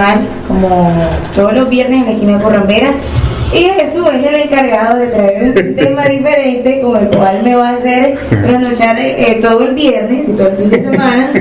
normal, como todos los viernes en la esquina de Corrambera. Y Jesús es el encargado de traer un tema diferente con el cual me va a hacer trasnochar todo el viernes y todo el fin de semana,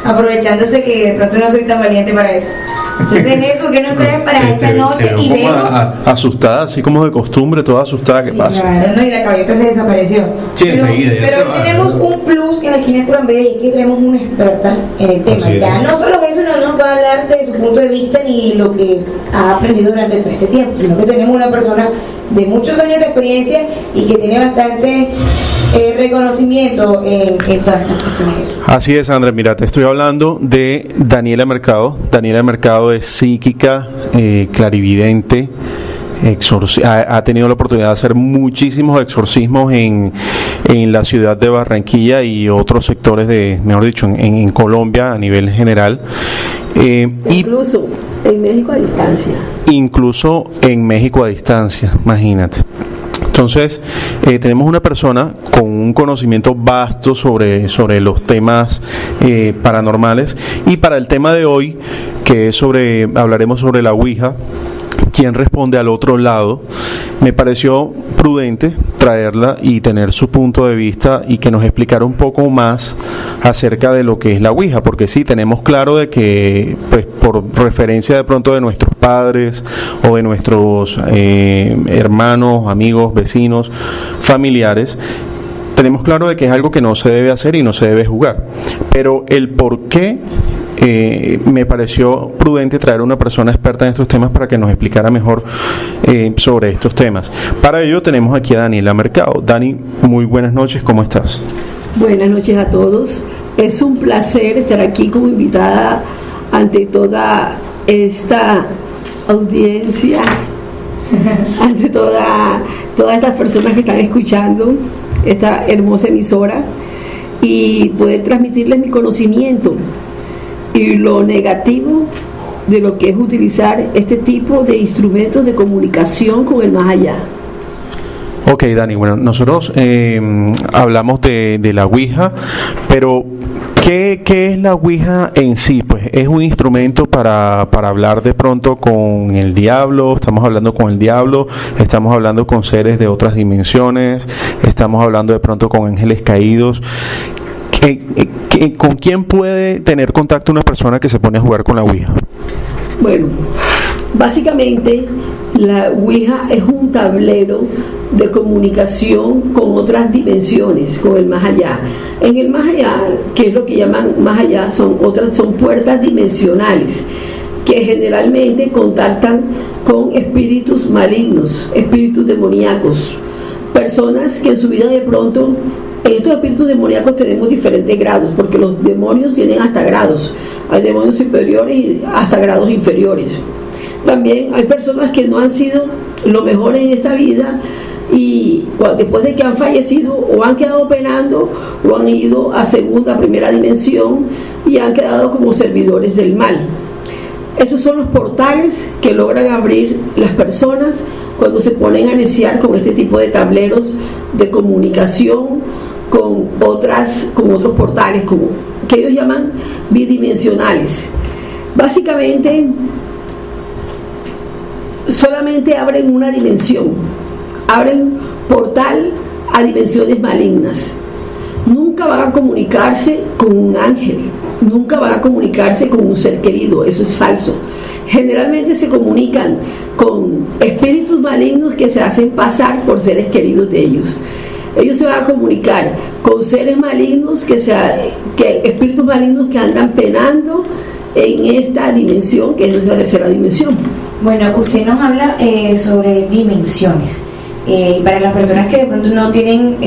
aprovechándose que de pronto no soy tan valiente para eso. Entonces Jesús, ¿qué nos traes para esta noche? Y vemos... asustada, así como de costumbre, toda asustada, ¿qué pasa? Claro, no, y la caballeta se desapareció. Sí, enseguida. Pero tenemos un plus en la esquina de Curambera y es que tenemos una experta en el tema. Ya no solo Jesús no nos va a hablar de su punto de vista ni lo que ha aprendido durante todo este tiempo, sino que tenemos una persona de muchos años de experiencia y que tiene bastante reconocimiento en todas estas cuestiones. Así es, Andrés, mira, te estoy hablando de Daniela Mercado. Daniela Mercado es psíquica, clarividente, ha tenido la oportunidad de hacer muchísimos exorcismos en la ciudad de Barranquilla y otros sectores mejor dicho, en Colombia a nivel general. Incluso en México a distancia. Incluso en México a distancia, imagínate. Entonces, tenemos una persona con un conocimiento vasto sobre los temas paranormales, y para el tema de hoy, que es hablaremos sobre la Ouija, quien responde al otro lado, me pareció prudente traerla y tener su punto de vista y que nos explicara un poco más acerca de lo que es la Ouija, porque sí, tenemos claro de que, pues, por referencia de pronto de nuestros padres o de nuestros hermanos, amigos, vecinos, familiares, tenemos claro de que es algo que no se debe hacer y no se debe jugar, pero el por qué me pareció prudente traer a una persona experta en estos temas para que nos explicara mejor sobre estos temas. Para ello tenemos aquí a Daniela Mercado. Dani, muy buenas noches, ¿cómo estás? Buenas noches a todos. Es un placer estar aquí como invitada ante toda esta audiencia, ante todas estas personas que están escuchando esta hermosa emisora, y poder transmitirles mi conocimiento y lo negativo de lo que es utilizar este tipo de instrumentos de comunicación con el más allá. Ok, Dani, bueno, nosotros hablamos de la Ouija, pero ¿qué es la Ouija en sí? Pues es un instrumento para hablar de pronto con el diablo. Estamos hablando con el diablo, estamos hablando con seres de otras dimensiones, estamos hablando de pronto con ángeles caídos. ¿Con quién puede tener contacto una persona que se pone a jugar con la Ouija? Bueno, básicamente la Ouija es un tablero de comunicación con otras dimensiones, con el más allá. En el más allá, que es lo que llaman más allá, son puertas dimensionales que generalmente contactan con espíritus malignos, espíritus demoníacos, personas que en su vida de pronto... En estos espíritus demoníacos tenemos diferentes grados, porque los demonios tienen hasta grados. Hay demonios superiores y hasta grados inferiores. También hay personas que no han sido lo mejor en esta vida y después de que han fallecido o han quedado penando o han ido a segunda, primera dimensión y han quedado como servidores del mal. Esos son los portales que logran abrir las personas cuando se ponen a neciar con este tipo de tableros de comunicación con otros portales que ellos llaman bidimensionales. Básicamente solamente abren una dimensión, abren portal a dimensiones malignas. Nunca van a comunicarse con un ángel, nunca van a comunicarse con un ser querido, eso es falso. Generalmente se comunican con espíritus malignos que se hacen pasar por seres queridos de ellos. Ellos se van a comunicar con seres malignos, espíritus malignos que andan penando en esta dimensión, que es nuestra tercera dimensión. Bueno, usted nos habla sobre dimensiones. Para las personas que de pronto no tienen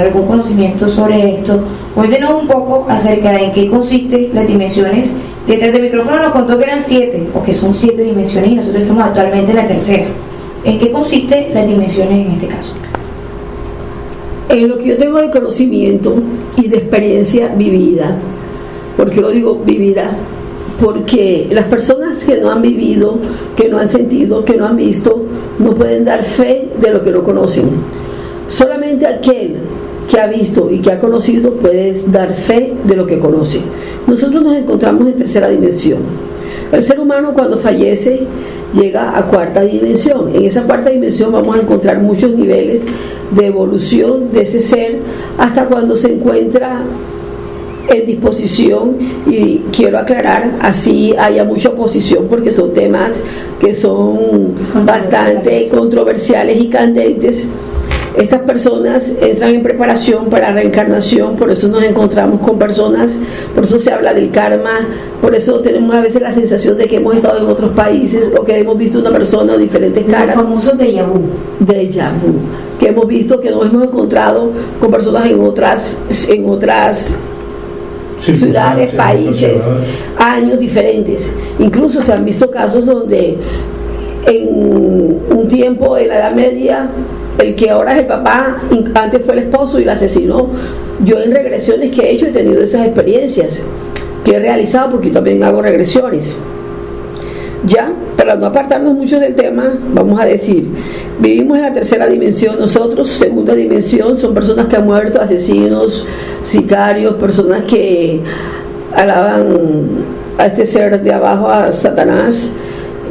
algún conocimiento sobre esto, cuéntenos un poco acerca de en qué consiste las dimensiones. Detrás del micrófono nos contó que eran 7, o que son 7 dimensiones, y nosotros estamos actualmente en la tercera. ¿En qué consiste las dimensiones en este caso? En lo que yo tengo de conocimiento y de experiencia vivida. ¿Por qué lo digo vivida? Porque las personas que no han vivido, que no han sentido, que no han visto, no pueden dar fe de lo que no conocen. Solamente aquel que ha visto y que ha conocido puede dar fe de lo que conoce. Nosotros nos encontramos en tercera dimensión. El ser humano cuando fallece llega a cuarta dimensión. En esa cuarta dimensión vamos a encontrar muchos niveles de evolución de ese ser hasta cuando se encuentra en disposición, y quiero aclarar, así haya mucha oposición porque son temas que son bastante controversiales y candentes. Estas personas entran en preparación para reencarnación, por eso nos encontramos con personas, por eso se habla del karma, por eso tenemos a veces la sensación de que hemos estado en otros países o que hemos visto una persona o diferentes caras. El famoso déjà vu. Déjà vu, que hemos visto que nos hemos encontrado con personas en otras ciudades, países, años diferentes. Incluso se han visto casos donde en un tiempo en la Edad Media el que ahora es el papá antes fue el esposo y la asesinó. Yo en regresiones que he hecho he tenido esas experiencias que he realizado, porque yo también hago regresiones. Ya, para no apartarnos mucho del tema, vamos a decir, vivimos en la tercera dimensión nosotros. Segunda dimensión son personas que han muerto, asesinos, sicarios, personas que alaban a este ser de abajo, a Satanás.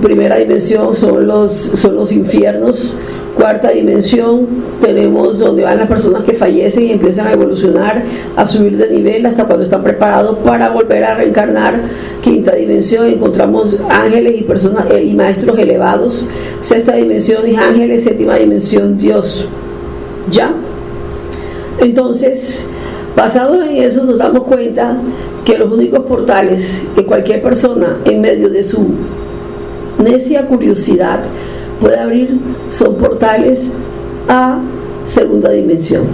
Primera dimensión son los infiernos. Cuarta dimensión tenemos donde van las personas que fallecen y empiezan a evolucionar, a subir de nivel hasta cuando están preparados para volver a reencarnar. Quinta dimensión encontramos ángeles y personas y maestros elevados. Sexta dimensión es ángeles. Séptima dimensión Dios. ¿Ya? Entonces, basados en eso nos damos cuenta que los únicos portales que cualquier persona en medio de su necia curiosidad puede abrir son portales a segunda dimensión.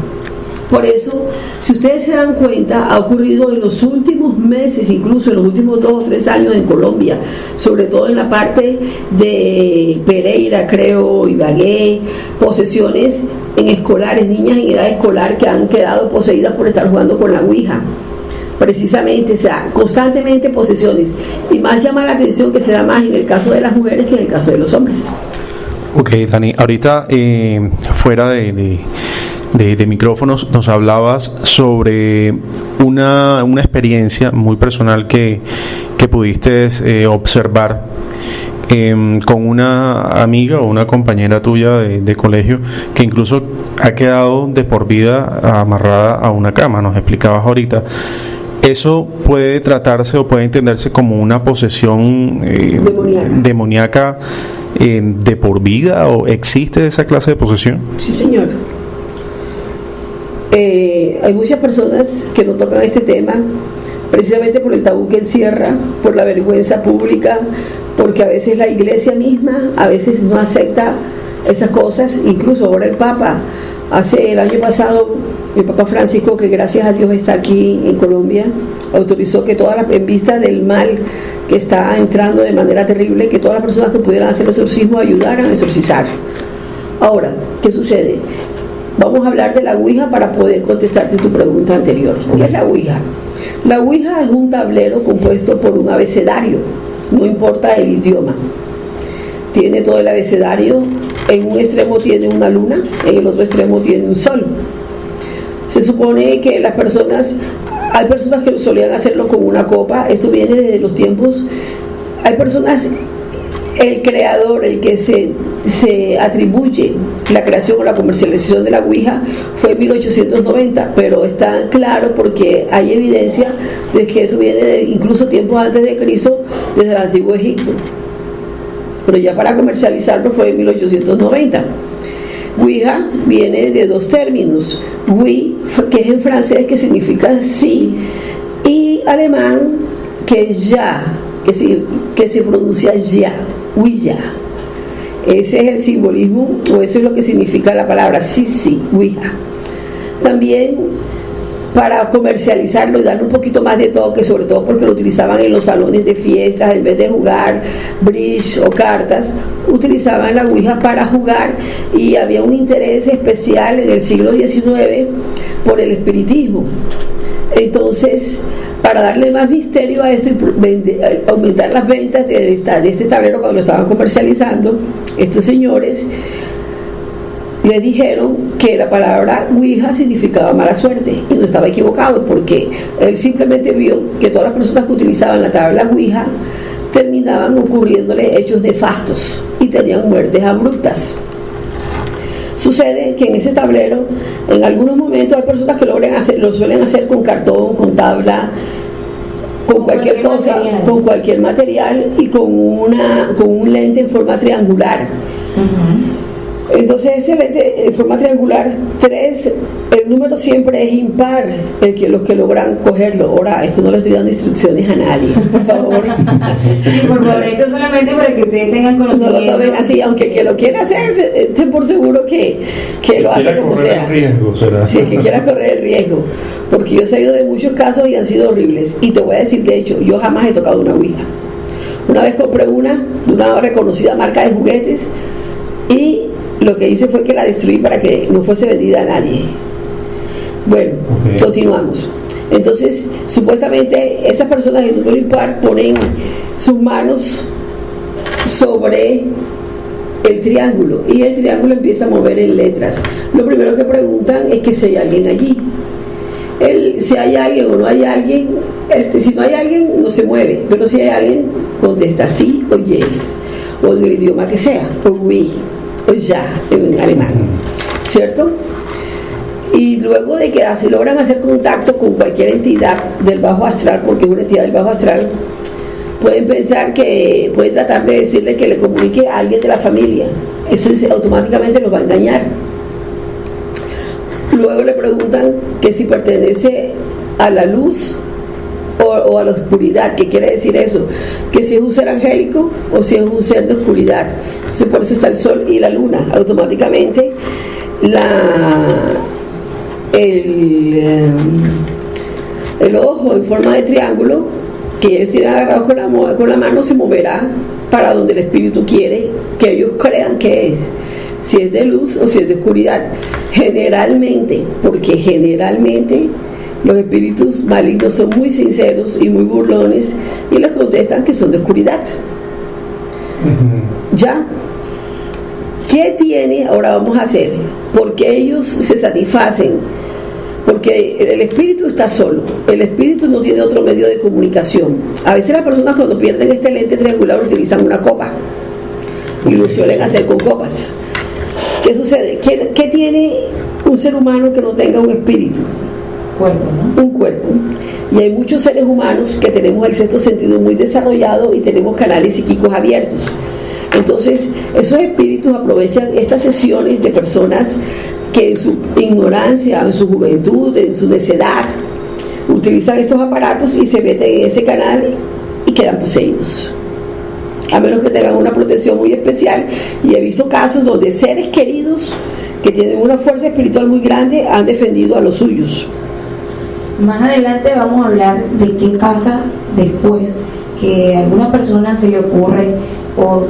Por eso, si ustedes se dan cuenta, ha ocurrido en los últimos meses, incluso en los últimos 2 o 3 años en Colombia, sobre todo en la parte de Pereira, creo, Ibagué, posesiones en escolares, niñas en edad escolar que han quedado poseídas por estar jugando con la ouija. Precisamente, o sea, constantemente posesiones, y más llama la atención que se da más en el caso de las mujeres que en el caso de los hombres. Ok, Dani, ahorita fuera de micrófonos nos hablabas sobre una experiencia muy personal que pudiste observar con una amiga o una compañera tuya de colegio que incluso ha quedado de por vida amarrada a una cama. Nos explicabas ahorita. ¿Eso puede tratarse o puede entenderse como una posesión demoníaca de por vida, o existe esa clase de posesión? Sí, señor. Hay muchas personas que no tocan este tema precisamente por el tabú que encierra, por la vergüenza pública, porque a veces la iglesia misma a veces no acepta esas cosas. Incluso ahora el Papa, el año pasado, el Papa Francisco, que gracias a Dios está aquí en Colombia, autorizó que en vista del mal que está entrando de manera terrible, que todas las personas que pudieran hacer el exorcismo ayudaran a exorcizar. Ahora, ¿qué sucede? Vamos a hablar de la ouija para poder contestarte tu pregunta anterior. ¿Qué es la ouija? La ouija es un tablero compuesto por un abecedario, no importa el idioma. Tiene todo el abecedario. En un extremo tiene una luna, en el otro extremo tiene un sol. Se supone que hay personas que solían hacerlo con una copa. Esto viene desde los tiempos. Hay personas, el creador, el que se atribuye la creación o la comercialización de la ouija fue en 1890, pero está claro porque hay evidencia de que esto viene incluso tiempos antes de Cristo, desde el antiguo Egipto, pero ya para comercializarlo fue en 1890. Ouija viene de 2 términos: oui, que es en francés, que significa sí, y alemán, que es ya, que se pronuncia ya, ouija. Ese es el simbolismo, o eso es lo que significa la palabra sí, ouija. También para comercializarlo y darle un poquito más de toque, sobre todo porque lo utilizaban en los salones de fiestas, en vez de jugar bridge o cartas, utilizaban la ouija para jugar, y había un interés especial en el siglo XIX por el espiritismo. Entonces, para darle más misterio a esto y aumentar las ventas de este tablero cuando lo estaban comercializando, estos señores le dijeron que la palabra ouija significaba mala suerte, y no estaba equivocado, porque él simplemente vio que todas las personas que utilizaban la tabla ouija terminaban ocurriéndole hechos nefastos y tenían muertes abruptas. Sucede que en ese tablero, en algunos momentos hay personas que lo suelen hacer con cartón, con tabla, con cualquier cosa, material. Con cualquier material y con un lente en forma triangular. Entonces ese lente en forma triangular 3, el número siempre es impar, los que logran cogerlo. Ahora, esto no le estoy dando instrucciones a nadie, por favor. Sí, por favor, esto solamente para que ustedes tengan conocimiento. No lo tomen así, aunque el que lo quiera hacer, estén por seguro que lo hace como sea. Riesgo, ¿será? Sí, el que quiera correr el riesgo, porque yo he sabido de muchos casos y han sido horribles. Y te voy a decir, de hecho, yo jamás he tocado una ouija. Una vez compré una de una reconocida marca de juguetes y lo que hice fue que la destruí para que no fuese vendida a nadie. Bueno, continuamos. Entonces, supuestamente esas personas de número impar ponen sus manos sobre el triángulo y el triángulo empieza a mover en letras. Lo primero que preguntan es que si hay alguien allí. Si hay alguien o no hay alguien, si no hay alguien no se mueve, pero si hay alguien contesta sí o yes, o en el idioma que sea, o oui, o ya, en alemán, ¿cierto? Y luego de que así logran hacer contacto con cualquier entidad del bajo astral, porque es una entidad del bajo astral, pueden tratar de decirle que le comunique a alguien de la familia. Eso automáticamente los va a engañar. Luego le preguntan que si pertenece a la luz o a la oscuridad. ¿Qué quiere decir eso? Que si es un ser angélico o si es un ser de oscuridad. Entonces por eso está el sol y la luna. Automáticamente el ojo en forma de triángulo que ellos tienen agarrado con la mano se moverá para donde el espíritu quiere que ellos crean que es, si es de luz o si es de oscuridad. Generalmente, porque generalmente los espíritus malignos son muy sinceros y muy burlones y les contestan que son de oscuridad. ¿Ya? ¿Qué tiene? Ahora vamos a hacer, porque ellos se satisfacen, porque el espíritu está solo, el espíritu no tiene otro medio de comunicación. A veces las personas cuando pierden este lente triangular utilizan una copa y lo suelen hacer con copas. ¿Qué sucede? ¿Qué tiene un ser humano que no tenga un espíritu? Cuerpo, ¿no? Un cuerpo. Y hay muchos seres humanos que tenemos el sexto sentido muy desarrollado y tenemos canales psíquicos abiertos. Entonces, esos espíritus aprovechan estas sesiones de personas que en su ignorancia, en su juventud, en su necedad, utilizan estos aparatos y se meten en ese canal y quedan poseídos. A menos que tengan una protección muy especial. Y he visto casos donde seres queridos que tienen una fuerza espiritual muy grande han defendido a los suyos. Más adelante vamos a hablar de qué pasa después que a alguna persona se le ocurre o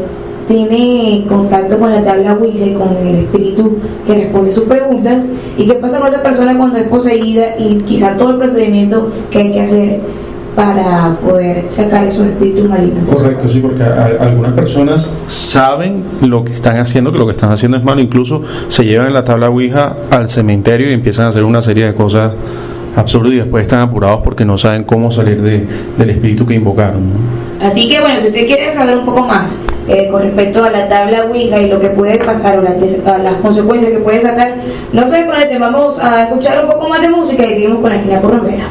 tiene contacto con la tabla Ouija y con el espíritu que responde sus preguntas, y qué pasa con esa persona cuando es poseída y quizá todo el procedimiento que hay que hacer para poder sacar esos espíritus malignos. Correcto, sí, porque algunas personas saben lo que están haciendo, que lo que están haciendo es malo, incluso se llevan la tabla Ouija al cementerio y empiezan a hacer una serie de cosas absurdas y después están apurados porque no saben cómo salir del espíritu que invocaron, ¿no? Así que bueno, si usted quiere saber un poco más con respecto a la tabla Ouija y lo que puede pasar o las consecuencias que puede sacar, no se desconecten, vamos a escuchar un poco más de música y seguimos con la esquina corrompera.